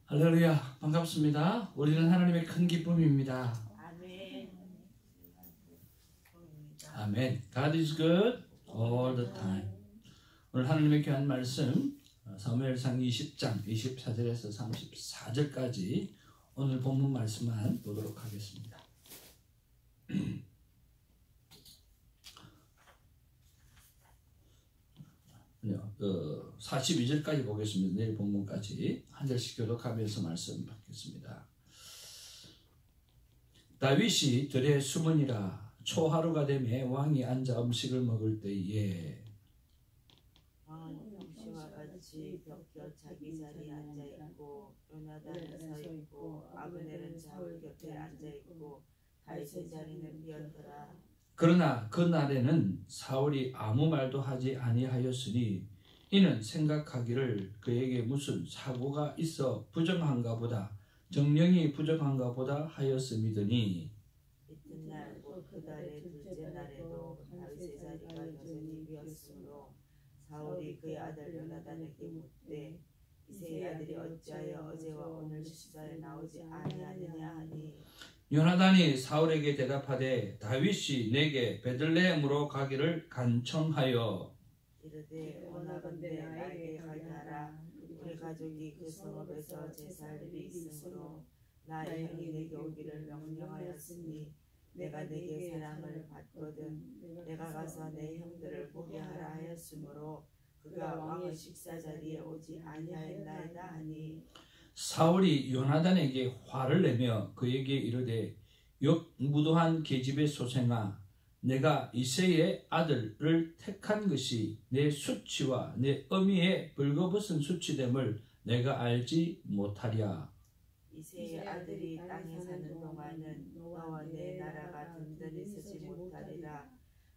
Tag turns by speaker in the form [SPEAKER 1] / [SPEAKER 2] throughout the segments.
[SPEAKER 1] 할렐루야, 반갑습니다. 우리는 하나님의 큰 기쁨입니다.
[SPEAKER 2] 아멘.
[SPEAKER 1] 아멘. God is good all the time. 오늘 하나님의 귀한 말씀 사무엘상 20장 24절에서 34절까지 오늘 본문 말씀만 보도록 하겠습니다. 42절까지 보겠습니다. 내일 본문까지 한 절씩 교독하면서 말씀 받겠습니다. 다윗이 들에 숨으니라. 초하루가 되매 왕이 앉아 음식을 먹을 때에
[SPEAKER 2] 왕은 평시와 같이 벽 자기 자리에 앉아있고 요나단은 서있고 아브넬은 사울 곁에 앉아있고 다윗의 자리는 비었더라.
[SPEAKER 1] 그러나 그 날에는 사울이 아무 말도 하지 아니하였으니 이는 생각하기를 그에게 무슨 사고가 있어 부정한가 보다 정령이 부정한가 보다 하였음이더니
[SPEAKER 2] 이튿날 곧 그 달의 둘째 날에도 다윗의 자리가 여전히 비었으므로 사울이 그의 아들 요나단에게 묻되 이새의 아들이 어찌하여 어제와 오늘 식사에 나오지 아니하느냐 하니
[SPEAKER 1] 요나단이 사울에게 대답하되 다윗이 내게 베들레헴으로 가기를 간청하여
[SPEAKER 2] 이르되 원하건대 나에게 가게 하라. 우리 가족이 그 성읍에서 제사할 일이 있으므로 나의 형이 내게 오기를 명령하였으니 내가 내게 사랑을 받거든 내가 가서 내 형들을 보게 하라 하였으므로 그가 왕의 식사 자리에 오지 아니하였나이다 하니
[SPEAKER 1] 사울이 요나단에게 화를 내며 그에게 이르되 역무도한 계집의 소생아 내가 이새의 아들을 택한 것이 내 수치와 내 어미의 벌거벗은 수치됨을 내가 알지 못하랴.
[SPEAKER 2] 이새의 아들이 땅에 사는 동안은 너와 내 나라가 든든히 서지 못하리라.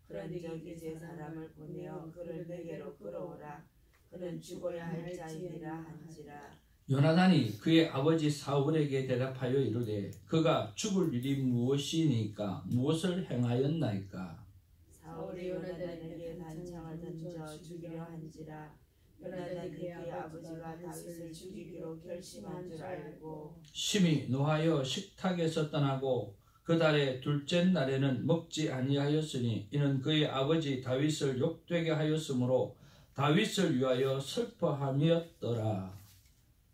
[SPEAKER 2] 그런즉 이제 사람을 보내어 그를 내게로 끌어오라. 그는 죽어야 할 자이니라 한지라.
[SPEAKER 1] 요나단이 그의 아버지 사울에게 대답하여 이르되 그가 죽을 일이 무엇이니까 무엇을 행하였나이까.
[SPEAKER 2] 사울이 요나단에게 단창을 던져 죽이려 한지라. 요나단이 그의 아버지가 다윗을 죽이기로 결심한 줄 알고
[SPEAKER 1] 심히 노하여 식탁에서 떠나고 그 달의 둘째 날에는 먹지 아니하였으니 이는 그의 아버지 다윗을 욕되게 하였으므로 다윗을 위하여 슬퍼함이었더라.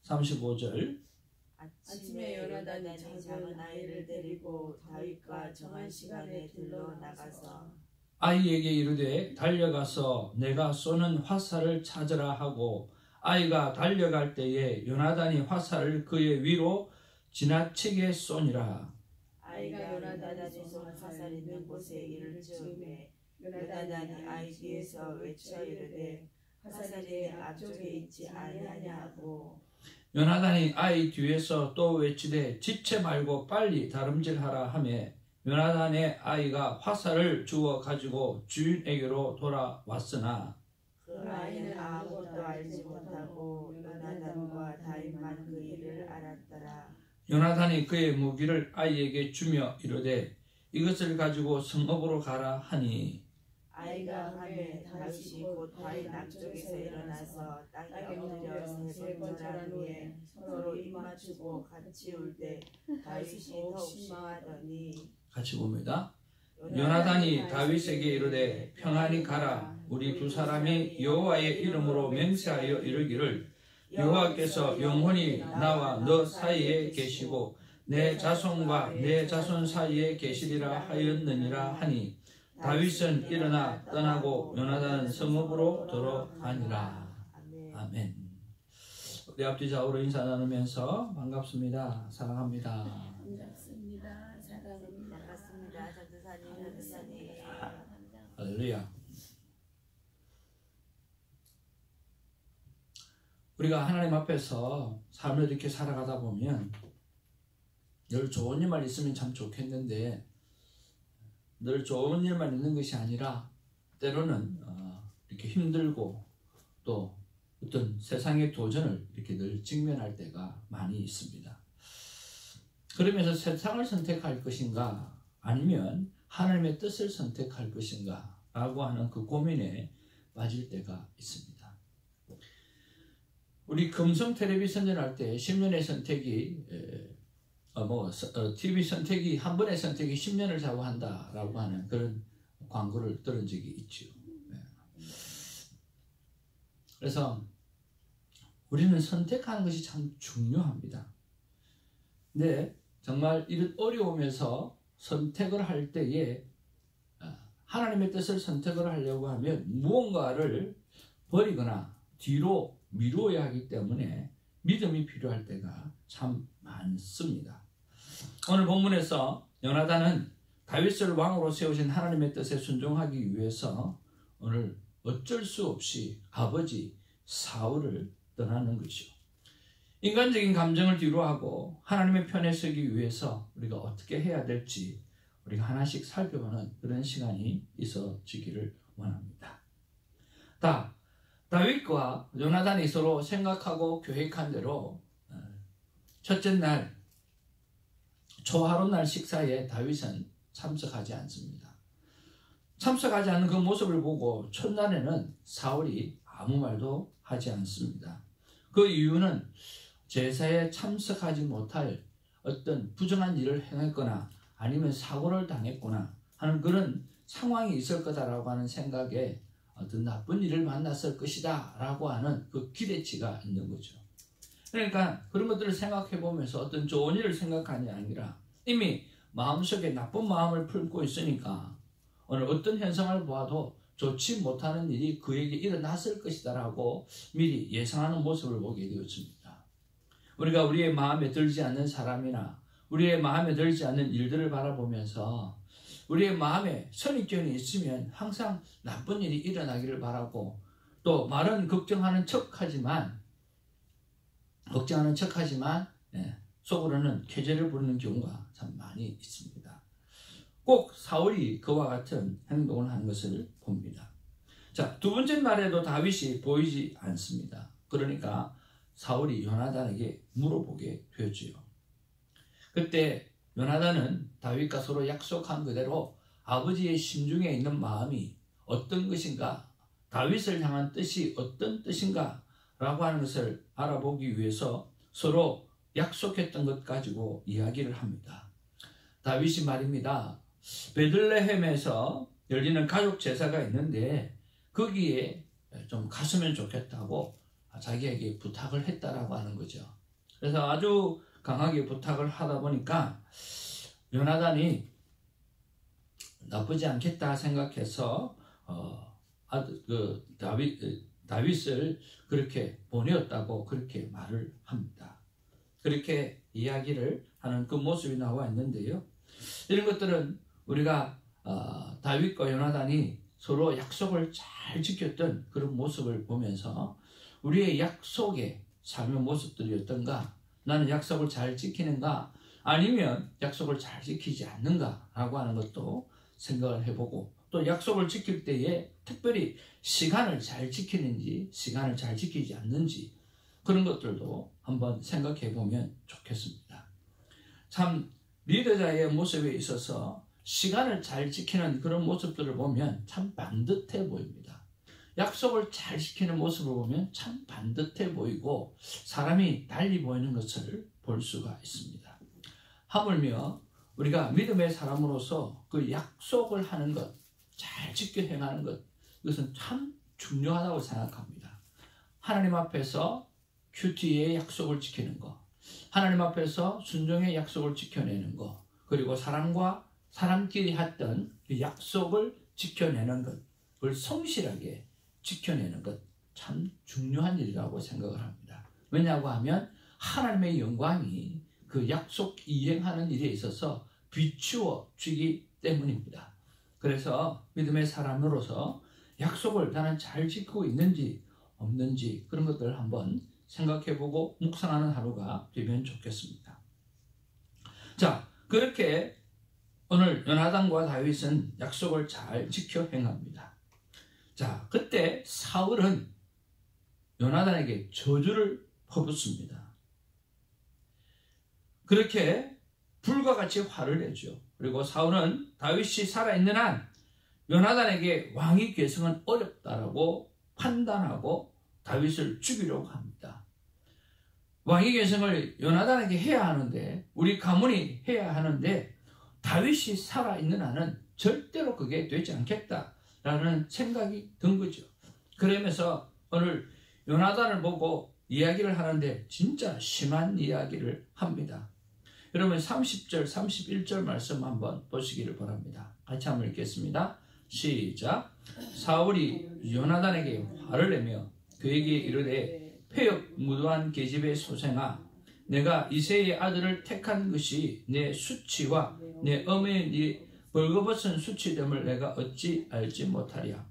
[SPEAKER 1] 35절
[SPEAKER 2] 아침에 요나단이 작은 아이를 데리고 다윗과 정한 시간에 들러 나가서
[SPEAKER 1] 아이에게 이르되 달려가서 내가 쏘는 화살을 찾으라 하고 아이가 달려갈 때에 요나단이 화살을 그의 위로 지나치게 쏘니라.
[SPEAKER 2] 아이가 요나단이 쏜 화살 있는 곳에 이를 즈음에 요나단이 아이 뒤에서 외쳐 이르되 화살이 내 앞쪽에 있지 아니하냐 하고
[SPEAKER 1] 요나단이 아이 뒤에서 또 외치되 지체 말고 빨리 다름질하라 하매 요나단의 아이가 화살을 주워 가지고 주인에게로 돌아왔으나
[SPEAKER 2] 그 아이는 아무것도 알지 못하고 요나단과 다윗만 그 일을 알았더라.
[SPEAKER 1] 요나단이 그의 무기를 아이에게 주며 이르되 이것을 가지고 성읍으로 가라 하니
[SPEAKER 2] 아이가 하매 다윗이 곧 다윗 남쪽에서 일어나서 땅에 엎드려 세 번 절한 후에 서로 입맞추고 같이 울 때 다윗이 더욱 심하더니
[SPEAKER 1] 같이 봅니다. 요나단이 다윗에게 이르되 평안히 가라. 우리 두 사람이 여호와의 이름으로 맹세하여 이르기를 여호와께서 영원히 나와 너 사이에 계시고 내 자손과 내 자손 사이에 계시리라 하였느니라 하니 다윗은 일어나 떠나고 요나단은 성읍으로 들어가니라. 아멘. 우리 앞뒤 좌우로 인사 나누면서 반갑습니다. 사랑합니다.
[SPEAKER 2] 반갑습니다. 사랑합니다. 반갑습니다. 전도사님.
[SPEAKER 1] 할렐루야. 우리가 하나님 앞에서 삶을 이렇게 살아가다 보면 늘 좋은 일만 있으면 참 좋겠는데 늘 좋은 일만 있는 것이 아니라 때로는 이렇게 힘들고 또 어떤 세상의 도전을 이렇게 늘 직면할 때가 많이 있습니다. 그러면서 세상을 선택할 것인가 아니면 하나님의 뜻을 선택할 것인가 라고 하는 그 고민에 빠질 때가 있습니다. 우리 금성 텔레비 선전할 때 10년의 선택이 TV 선택이 한 번의 선택이 10년을 좌우한다라고 하는 그런 광고를 들은 적이 있죠. 그래서 우리는 선택하는 것이 참 중요합니다. 근데 정말 이런 어려움에서 선택을 할 때에 하나님의 뜻을 선택을 하려고 하면 무언가를 버리거나 뒤로 미루어야 하기 때문에 믿음이 필요할 때가 참 많습니다. 오늘 본문에서 요나단은 다윗을 왕으로 세우신 하나님의 뜻에 순종하기 위해서 오늘 어쩔 수 없이 아버지 사울을 떠나는 것이죠. 인간적인 감정을 뒤로하고 하나님의 편에 서기 위해서 우리가 어떻게 해야 될지 우리가 하나씩 살펴보는 그런 시간이 있어지기를 원합니다. 다윗과 요나단이 서로 생각하고 계획한 대로 첫째 날 초하룻날 식사에 다윗은 참석하지 않습니다. 참석하지 않는 그 모습을 보고 첫날에는 사울이 아무 말도 하지 않습니다. 그 이유는 제사에 참석하지 못할 어떤 부정한 일을 행했거나 아니면 사고를 당했거나 하는 그런 상황이 있을 거다라고 하는 생각에 어떤 나쁜 일을 만났을 것이다 라고 하는 그 기대치가 있는 거죠. 그러니까 그런 것들을 생각해 보면서 어떤 좋은 일을 생각하는 게 아니라 이미 마음속에 나쁜 마음을 품고 있으니까 오늘 어떤 현상을 보아도 좋지 못하는 일이 그에게 일어났을 것이다 라고 미리 예상하는 모습을 보게 되었습니다. 우리가 우리의 마음에 들지 않는 사람이나 우리의 마음에 들지 않는 일들을 바라보면서 우리의 마음에 선입견이 있으면 항상 나쁜 일이 일어나기를 바라고 또 말은 걱정하는 척하지만 속으로는 쾌재를 부르는 경우가 참 많이 있습니다. 꼭 사울이 그와 같은 행동을 하는 것을 봅니다. 자, 두 번째 날에도 다윗이 보이지 않습니다. 그러니까 사울이 요나단에게 물어보게 되었지요. 그때 요나단은 다윗과 서로 약속한 그대로 아버지의 심중에 있는 마음이 어떤 것인가, 다윗을 향한 뜻이 어떤 뜻인가 라고 하는 것을 알아보기 위해서 서로 약속했던 것 가지고 이야기를 합니다. 다윗이 말입니다. 베들레헴에서 열리는 가족 제사가 있는데 거기에 좀 갔으면 좋겠다고 자기에게 부탁을 했다라고 하는 거죠. 그래서 아주 강하게 부탁을 하다 보니까 요나단이 나쁘지 않겠다 생각해서 다윗을 그렇게 보내었다고 그렇게 말을 합니다. 그렇게 이야기를 하는 그 모습이 나와 있는데요. 이런 것들은 우리가 다윗과 요나단이 서로 약속을 잘 지켰던 그런 모습을 보면서 우리의 약속의 삶의 모습들이 어떤가, 나는 약속을 잘 지키는가 아니면 약속을 잘 지키지 않는가 라고 하는 것도 생각을 해보고 또 약속을 지킬 때에 특별히 시간을 잘 지키는지 시간을 잘 지키지 않는지 그런 것들도 한번 생각해 보면 좋겠습니다. 참 리더자의 모습에 있어서 시간을 잘 지키는 그런 모습들을 보면 참 반듯해 보입니다. 약속을 잘 지키는 모습을 보면 참 반듯해 보이고 사람이 달리 보이는 것을 볼 수가 있습니다. 하물며 우리가 믿음의 사람으로서 그 약속을 하는 것, 잘 지켜 행하는 것, 이것은 참 중요하다고 생각합니다. 하나님 앞에서 큐티의 약속을 지키는 것, 하나님 앞에서 순종의 약속을 지켜내는 것, 그리고 사람과 사람끼리 했던 그 약속을 지켜내는 것, 그걸 성실하게 지켜내는 것, 참 중요한 일이라고 생각을 합니다. 왜냐고 하면 하나님의 영광이 그 약속 이행하는 일에 있어서 비추어지기 때문입니다. 그래서 믿음의 사람으로서 약속을 나는 잘 지키고 있는지 없는지 그런 것들을 한번 생각해보고 묵상하는 하루가 되면 좋겠습니다. 자, 그렇게 오늘 요나단과 다윗은 약속을 잘 지켜 행합니다. 자, 그때 사울은 요나단에게 저주를 퍼붓습니다. 그렇게 불과 같이 화를 내죠. 그리고 사울은 다윗이 살아있는 한 요나단에게 왕위 계승은 어렵다라고 판단하고 다윗을 죽이려고 합니다. 왕위 계승을 요나단에게 해야 하는데, 우리 가문이 해야 하는데 다윗이 살아있는 한은 절대로 그게 되지 않겠다라는 생각이 든 거죠. 그러면서 오늘 요나단을 보고 이야기를 하는데 진짜 심한 이야기를 합니다. 여러분 30절 31절 말씀 한번 보시기를 바랍니다. 같이 한번 읽겠습니다. 시작. 사울이 요나단에게 화를 내며 그에게 이르되 폐역 무도한 계집의 소생아, 내가 이새의 아들을 택한 것이 내 수치와 내 어머니의 네 벌거벗은 수치됨을 내가 어찌 알지 못하랴.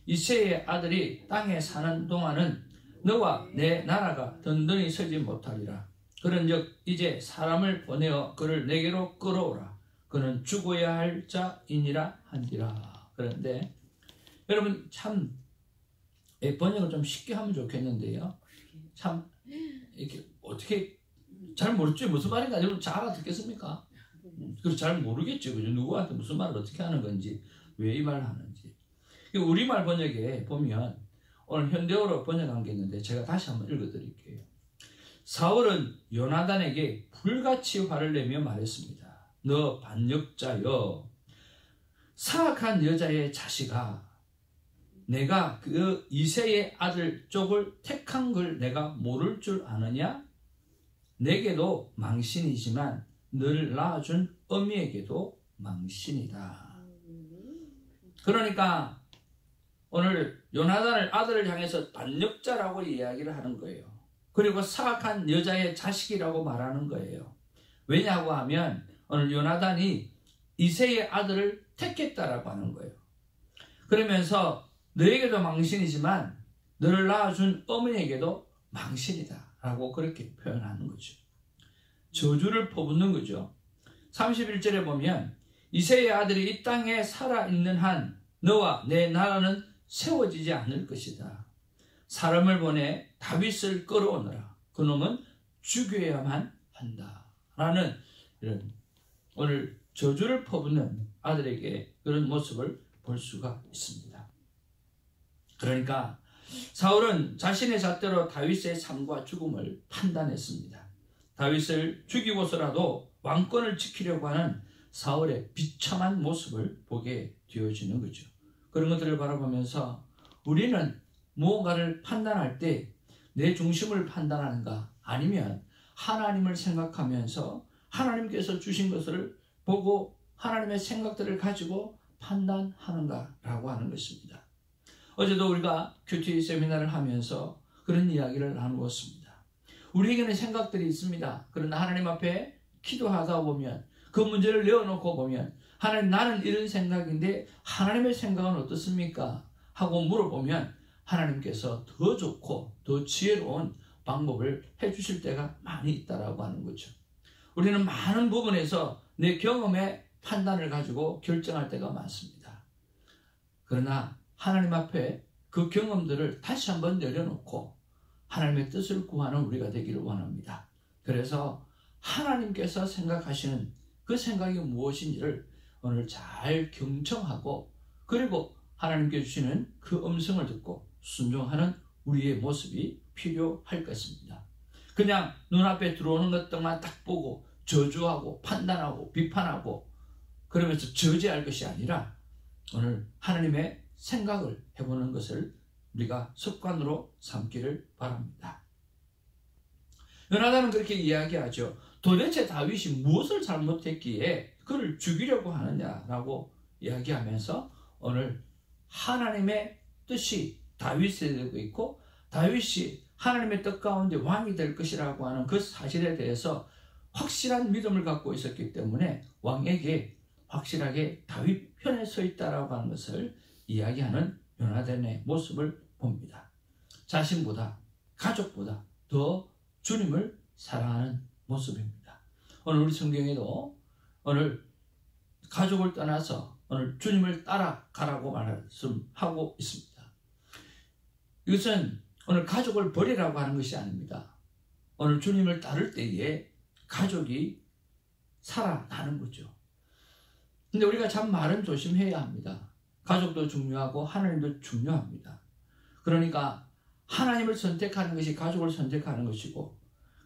[SPEAKER 1] 이새의 아들이 땅에 사는 동안은 너와 내 나라가 든든히 서지 못하리라. 그런즉 이제 사람을 보내어 그를 내게로 끌어오라. 그는 죽어야 할 자이니라 한디라. 그런데 여러분 참 번역을 좀 쉽게 하면 좋겠는데요. 참 이렇게 어떻게 잘 모르죠. 무슨 말인가 여러분 잘 알아듣겠습니까? 그래서 잘 모르겠죠. 그죠? 누구한테 무슨 말을 어떻게 하는 건지, 왜 이 말을 하는지. 우리말 번역에 보면 오늘 현대어로 번역한 게 있는데 제가 다시 한번 읽어드릴게요. 사울은 요나단에게 불같이 화를 내며 말했습니다. 너 반역자여, 사악한 여자의 자식아, 내가 그 이새의 아들 쪽을 택한 걸 내가 모를 줄 아느냐? 내게도 망신이지만 너를 낳아준 어미에게도 망신이다. 그러니까 오늘 요나단을 아들을 향해서 반역자라고 이야기를 하는 거예요. 그리고 사악한 여자의 자식이라고 말하는 거예요. 왜냐고 하면 오늘 요나단이 이새의 아들을 택했다라고 하는 거예요. 그러면서 너에게도 망신이지만 너를 낳아준 어머니에게도 망신이다 라고 그렇게 표현하는 거죠. 저주를 퍼붓는 거죠. 31절에 보면 이새의 아들이 이 땅에 살아있는 한 너와 내 나라는 세워지지 않을 것이다. 사람을 보내 다윗을 끌어오너라. 그놈은 죽여야만 한다. 라는 이런 오늘 저주를 퍼붓는 아들에게 그런 모습을 볼 수가 있습니다. 그러니까 사울은 자신의 잣대로 다윗의 삶과 죽음을 판단했습니다. 다윗을 죽이고서라도 왕권을 지키려고 하는 사울의 비참한 모습을 보게 되어지는 거죠. 그런 것들을 바라보면서 우리는 무언가를 판단할 때 내 중심을 판단하는가, 아니면 하나님을 생각하면서 하나님께서 주신 것을 보고 하나님의 생각들을 가지고 판단하는가라고 하는 것입니다. 어제도 우리가 큐티 세미나를 하면서 그런 이야기를 나누었습니다. 우리에게는 생각들이 있습니다. 그러나 하나님 앞에 기도하다 보면, 그 문제를 내어놓고 보면, 하나님 나는 이런 생각인데 하나님의 생각은 어떻습니까? 하고 물어보면 하나님께서 더 좋고 더 지혜로운 방법을 해주실 때가 많이 있다라고 하는 거죠. 우리는 많은 부분에서 내 경험의 판단을 가지고 결정할 때가 많습니다. 그러나 하나님 앞에 그 경험들을 다시 한번 내려놓고 하나님의 뜻을 구하는 우리가 되기를 원합니다. 그래서 하나님께서 생각하시는 그 생각이 무엇인지를 오늘 잘 경청하고, 그리고 하나님께 주시는 그 음성을 듣고 순종하는 우리의 모습이 필요할 것입니다. 그냥 눈앞에 들어오는 것들만 딱 보고 저주하고 판단하고 비판하고 그러면서 저지할 것이 아니라 오늘 하나님의 생각을 해보는 것을 우리가 습관으로 삼기를 바랍니다. 요나단은 그렇게 이야기하죠. 도대체 다윗이 무엇을 잘못했기에 그를 죽이려고 하느냐라고 이야기하면서 오늘 하나님의 뜻이 다윗에 되고 있고, 다윗이 하나님의 뜻 가운데 왕이 될 것이라고 하는 그 사실에 대해서 확실한 믿음을 갖고 있었기 때문에 왕에게 확실하게 다윗 편에 서 있다라고 하는 것을 이야기하는 요나단의 모습을 봅니다. 자신보다, 가족보다 더 주님을 사랑하는 모습입니다. 오늘 우리 성경에도 오늘 가족을 떠나서 오늘 주님을 따라가라고 말씀하고 있습니다. 이것은 오늘 가족을 버리라고 하는 것이 아닙니다. 오늘 주님을 따를 때에 가족이 살아나는 거죠. 근데 우리가 참 말은 조심해야 합니다. 가족도 중요하고 하나님도 중요합니다. 그러니까 하나님을 선택하는 것이 가족을 선택하는 것이고,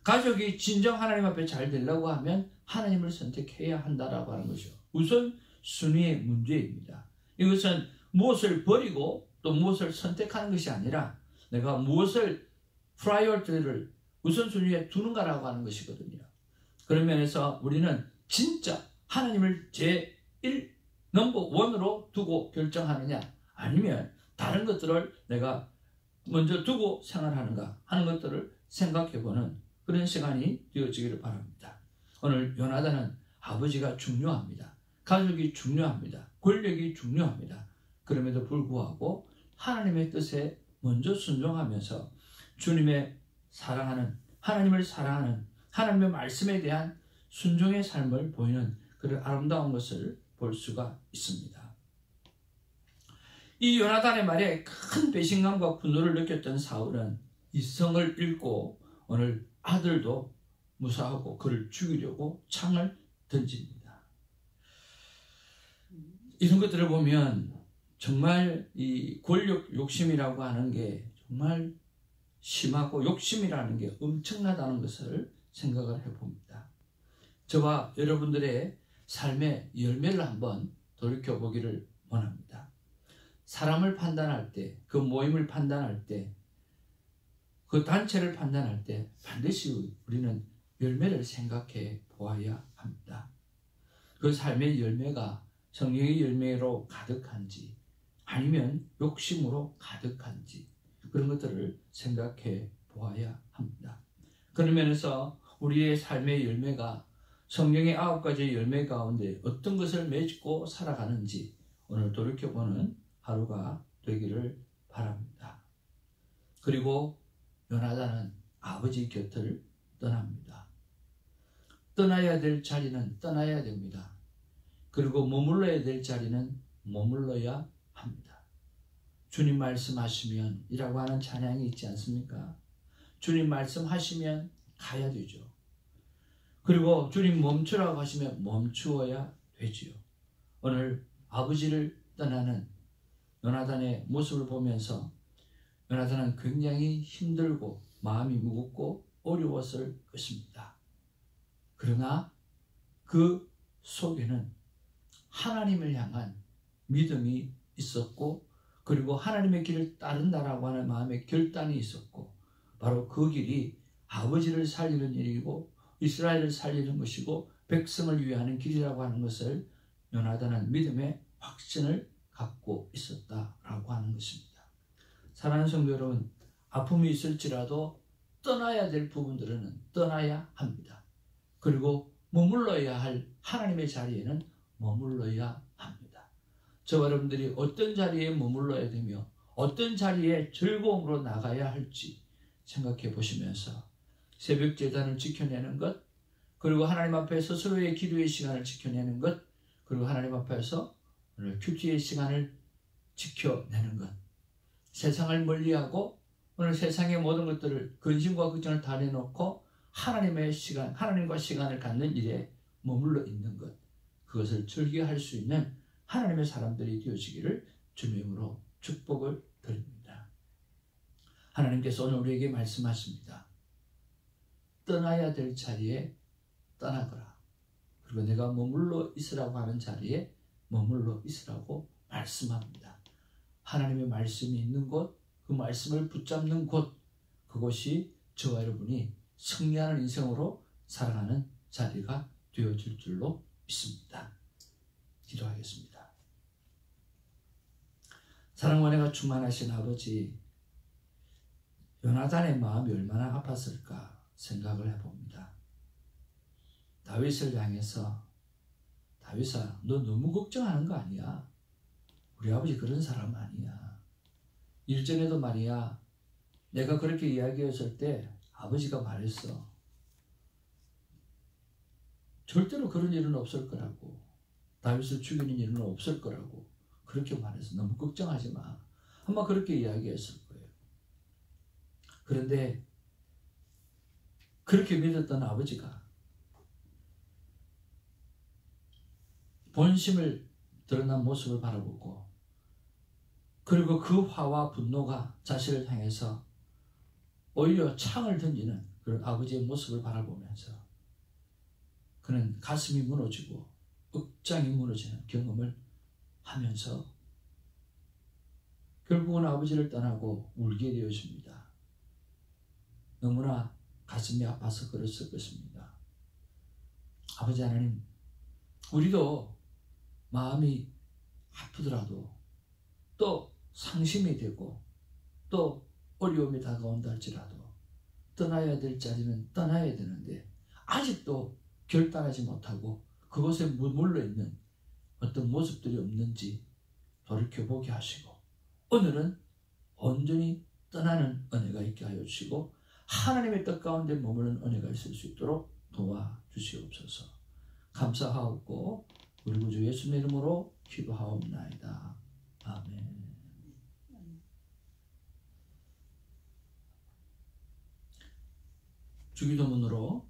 [SPEAKER 1] 가족이 진정 하나님 앞에 잘 되려고 하면 하나님을 선택해야 한다라고 하는 것이죠. 우선 순위의 문제입니다. 이것은 무엇을 버리고 또 무엇을 선택하는 것이 아니라 내가 무엇을 프라이어티를 우선순위에 두는가라고 하는 것이거든요. 그런 면에서 우리는 진짜 하나님을 제1 넘버 원으로 두고 결정하느냐, 아니면 다른 것들을 내가 먼저 두고 생활하는가 하는 것들을 생각해보는 그런 시간이 되어지기를 바랍니다. 오늘 요나단은 아버지가 중요합니다. 가족이 중요합니다. 권력이 중요합니다. 그럼에도 불구하고 하나님의 뜻에 먼저 순종하면서 주님의 사랑하는, 하나님을 사랑하는 하나님의 말씀에 대한 순종의 삶을 보이는 그런 아름다운 것을 볼 수가 있습니다. 이 요나단의 말에 큰 배신감과 분노를 느꼈던 사울은 이 성을 잃고 오늘 아들도 무사하고 그를 죽이려고 창을 던집니다. 이런 것들을 보면 정말 이 권력 욕심이라고 하는 게 정말 심하고 욕심이라는 게 엄청나다는 것을 생각을 해봅니다. 저와 여러분들의 삶의 열매를 한번 돌이켜보기를 원합니다. 사람을 판단할 때, 그 모임을 판단할 때, 그 단체를 판단할 때 반드시 우리는 열매를 생각해 보아야 합니다. 그 삶의 열매가 성령의 열매로 가득한지 아니면 욕심으로 가득한지 그런 것들을 생각해 보아야 합니다. 그런 면에서 우리의 삶의 열매가 성령의 9가지의 열매 가운데 어떤 것을 맺고 살아가는지 오늘 돌이켜보는 하루가 되기를 바랍니다. 그리고 요나단은 아버지 곁을 떠납니다. 떠나야 될 자리는 떠나야 됩니다. 그리고 머물러야 될 자리는 머물러야 합니다. 주님 말씀하시면 이라고 하는 찬양이 있지 않습니까? 주님 말씀하시면 가야 되죠. 그리고 주님 멈추라고 하시면 멈추어야 되지요. 오늘 아버지를 떠나는 요나단의 모습을 보면서 요나단은 굉장히 힘들고 마음이 무겁고 어려웠을 것입니다. 그러나 그 속에는 하나님을 향한 믿음이 있었고 그리고 하나님의 길을 따른다라고 하는 마음의 결단이 있었고 바로 그 길이 아버지를 살리는 일이고 이스라엘을 살리는 것이고 백성을 위하는 길이라고 하는 것을 요나단은 믿음의 확신을 갖고 있었다라고 하는 것입니다. 사랑하는 성도 여러분, 아픔이 있을지라도 떠나야 될 부분들은 떠나야 합니다. 그리고 머물러야 할 하나님의 자리에는 머물러야 합니다. 저와 여러분들이 어떤 자리에 머물러야 되며 어떤 자리에 즐거움으로 나가야 할지 생각해 보시면서 새벽 제단을 지켜내는 것, 그리고 하나님 앞에 스스로의 기도의 시간을 지켜내는 것, 그리고 하나님 앞에서 오늘 큐티의 시간을 지켜내는 것, 세상을 멀리하고 오늘 세상의 모든 것들을 근심과 걱정을 다 내놓고 하나님의 시간, 하나님과 시간을 갖는 일에 머물러 있는 것, 그것을 즐겨할 수 있는 하나님의 사람들이 되어지기를 주님의 이름으로 축복을 드립니다. 하나님께서 오늘 우리에게 말씀하십니다. 떠나야 될 자리에 떠나거라. 그리고 내가 머물러 있으라고 하는 자리에 머물러 있으라고 말씀합니다. 하나님의 말씀이 있는 곳, 그 말씀을 붙잡는 곳, 그것이 저와 여러분이 승리하는 인생으로 살아가는 자리가 되어질 줄로 믿습니다. 기도하겠습니다. 사랑과 은혜가 충만하신 아버지, 요나단의 마음이 얼마나 아팠을까 생각을 해봅니다. 다윗을 향해서 다윗아, 너 너무 걱정하는 거 아니야? 우리 아버지 그런 사람 아니야. 일전에도 말이야, 내가 그렇게 이야기했을 때 아버지가 말했어. 절대로 그런 일은 없을 거라고. 다윗을 죽이는 일은 없을 거라고. 그렇게 말해서 너무 걱정하지 마. 아마 그렇게 이야기했을 거예요. 그런데 그렇게 믿었던 아버지가 본심을 드러난 모습을 바라보고 그리고 그 화와 분노가 자신을 향해서 오히려 창을 던지는 그런 아버지의 모습을 바라보면서 그는 가슴이 무너지고 억장이 무너지는 경험을 하면서 결국은 아버지를 떠나고 울게 되어집니다. 너무나 가슴이 아파서 그랬을 것입니다. 아버지 하나님, 우리도 마음이 아프더라도 또 상심이 되고 또 어려움이 다가온다 할지라도 떠나야 될 자리는 떠나야 되는데 아직도 결단하지 못하고 그곳에 머물러 있는 어떤 모습들이 없는지 돌이켜보게 하시고 오늘은 온전히 떠나는 은혜가 있게 하여 주시고 하나님의 뜻 가운데 머무는 은혜가 있을 수 있도록 도와주시옵소서. 감사하옵고 우리 구주 예수님의 이름으로 기도하옵나이다. 아멘. 주기도문으로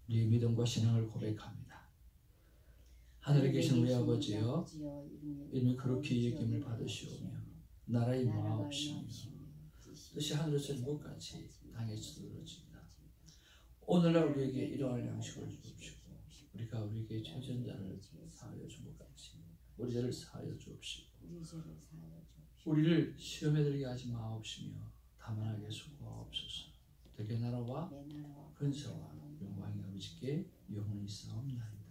[SPEAKER 1] 우리의 믿음과 신앙을 고백합니다. 하늘에 계신 우리 아버지여, 이름이 그렇게 여김을 받으시오며 나라의 마옵시며 뜻이 하늘에서 이룬 것 같이 땅에서도 이루어집니다. 오늘날 우리에게 일용할 양식을 주옵시고 우리가 우리에게 죄진 자를 사하여 준 것 같이 우리 죄를 사하여 주옵시고 우리를 시험에 들게 하지 마옵시며 다만하게 수고하옵소서. 대개 나라와 근세와 영광이 아버지께 영원히 있사옵나이다.